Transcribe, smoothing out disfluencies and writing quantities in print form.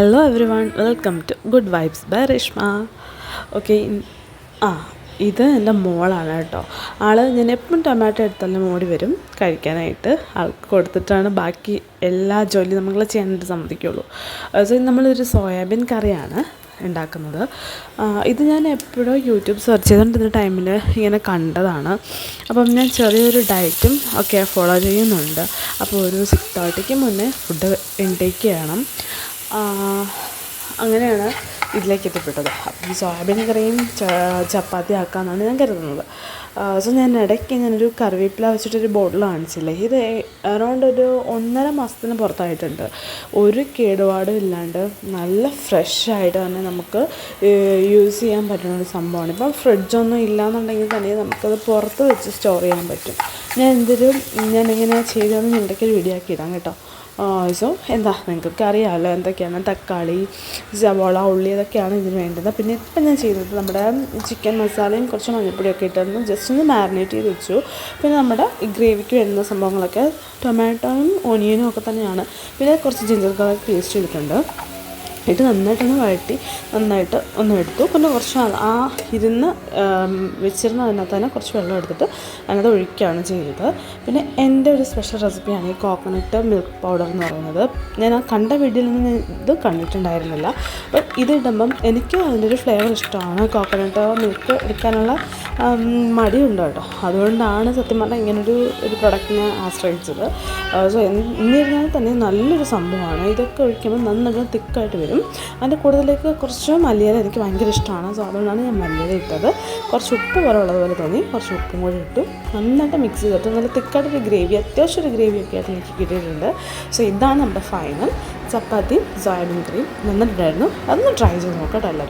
Hello everyone, welcome to good vibes by Reshma. Okay, ഇത് എൻ്റെ മോളാണ് കേട്ടോ. ഞാൻ എപ്പോഴും ടൊമാറ്റോ എടുത്താലും ഓടി വരും കഴിക്കാനായിട്ട്. ആൾക്ക് കൊടുത്തിട്ടാണ് ബാക്കി എല്ലാ ജോലിയും നമ്മൾ ചെയ്യാനായിട്ട് സമ്മതിക്കുള്ളൂ. സോ നമ്മളൊരു സോയാബീൻ കറിയാണ് ഉണ്ടാക്കുന്നത്. ഇത് ഞാൻ എപ്പോഴും യൂട്യൂബ് സെർച്ച് ചെയ്തുകൊണ്ടിരുന്ന ടൈമിൽ ഇങ്ങനെ കണ്ടതാണ്. അപ്പം ഞാൻ ചെറിയൊരു ഡയറ്റും ഒക്കെ ഫോളോ ചെയ്യുന്നുണ്ട്. അപ്പോൾ ഒരു 6:30 മുന്നേ ഫുഡ് ഇൻടേക്ക് ചെയ്യണം. അങ്ങനെയാണ് ഇതിലേക്ക് എത്തിപ്പെട്ടത്. അപ്പം സോയാബീൻ കറിയും ചപ്പാത്തി ആക്കാമെന്നാണ് ഞാൻ കരുതുന്നത്. സോ ഞാനൊരു കറിവേപ്പില വെച്ചിട്ടൊരു ബോട്ടിൽ കാണിച്ചില്ലേ, ഇത് അറൗണ്ട് ഒരു 1.5 മാസത്തിന് പുറത്തായിട്ടുണ്ട്. ഒരു കേടുപാടും ഇല്ലാണ്ട് നല്ല ഫ്രഷായിട്ട് തന്നെ നമുക്ക് യൂസ് ചെയ്യാൻ പറ്റുന്ന ഒരു സംഭവമാണ്. ഇപ്പം ഫ്രിഡ്ജൊന്നും ഇല്ലയെന്നുണ്ടെങ്കിൽ തന്നെ നമുക്കത് പുറത്ത് വെച്ച് സ്റ്റോർ ചെയ്യാൻ പറ്റും. ഞാൻ എങ്ങനെയാണ് ചെയ്തതെന്ന് ഇടയ്ക്കൊരു വീഡിയോ ആക്കി ഇടാം കേട്ടോ. സോ നിങ്ങൾക്കൊക്കെ അറിയാമല്ലോ എന്തൊക്കെയാണ്. തക്കാളി, സവാള, ഉള്ളി ഇതൊക്കെയാണ് ഇതിന് വേണ്ടത്. പിന്നെ ഇപ്പം ഞാൻ ചെയ്തത് നമ്മുടെ ചിക്കൻ മസാലയും കുറച്ച് മഞ്ഞൾപ്പൊടിയൊക്കെ ഇട്ടൊന്ന് ജസ്റ്റ് ഒന്ന് മാരിനേറ്റ് ചെയ്ത് വെച്ചു. പിന്നെ നമ്മുടെ ഗ്രേവിക്ക് വേണ്ടുന്ന സംഭവങ്ങളൊക്കെ ടൊമാറ്റോയും ഓനിയനും ഒക്കെ തന്നെയാണ്. പിന്നെ കുറച്ച് ജിഞ്ചർ ഗാർലിക് പേസ്റ്റ് എടുത്തിട്ടുണ്ട്. നന്നായിട്ടൊന്ന് വഴറ്റി നന്നായിട്ട് ഒന്ന് എടുത്തു. പിന്നെ കുറച്ച് വെച്ചിരുന്ന അതിനകത്ത് തന്നെ കുറച്ച് വെള്ളം എടുത്തിട്ട് അതിനകത്ത് ഒഴിക്കുകയാണ് ചെയ്തത്. പിന്നെ എൻ്റെ ഒരു സ്പെഷ്യൽ റെസിപ്പിയാണ് ഈ കോക്കനട്ട് മിൽക്ക് പൗഡർ എന്ന് പറയുന്നത്. ഞാൻ കണ്ട വീഡിയോയിൽ നിന്ന് ഇത് കണ്ടിട്ടുണ്ടായിരുന്നില്ല. ബട്ട് ഇതിടുമ്പം എനിക്ക് അതിൻ്റെ ഒരു ഫ്ലേവർ ഇഷ്ടമാണ്. കോക്കനട്ട് മിൽക്ക് എടുക്കാനുള്ള മടിയുണ്ട് കേട്ടോ. അതുകൊണ്ടാണ് സത്യം പറഞ്ഞാൽ ഇങ്ങനൊരു പ്രൊഡക്റ്റിനെ ആശ്രയിച്ചത്. സോ എന്നിരുന്നാൽ തന്നെ നല്ലൊരു സംഭവമാണ്. ഇതൊക്കെ ഒഴിക്കുമ്പോൾ നന്നായിട്ട് തിക്കായിട്ട് വരും. അതിൻ്റെ കൂടുതലേക്ക് കുറച്ച് മല്ലിയില എനിക്ക് ഭയങ്കര ഇഷ്ടമാണ്. സോ അതുകൊണ്ടാണ് ഞാൻ മല്ലിയില ഇട്ടത്. കുറച്ച് ഉപ്പ് കുറവുള്ളതുപോലെ തോന്നി, കുറച്ച് ഉപ്പും കൂടി ഇട്ടു. നന്നായിട്ട് മിക്സ് ചെയ്തിട്ട് നല്ല തിക്കായിട്ടൊരു ഗ്രേവി, അത്യാവശ്യം ഒരു ഗ്രേവിയൊക്കെ ആയിട്ട് എനിക്ക് കിട്ടിയിട്ടുണ്ട്. സോ ഇതാണ് നമ്മുടെ ഫൈനൽ. ചപ്പാത്തിയും സോയാബീൻ കറിയും നന്നായിട്ടുണ്ടായിരുന്നു. അതൊന്ന് ട്രൈ ചെയ്ത് നോക്കട്ടോ എല്ലാവരും.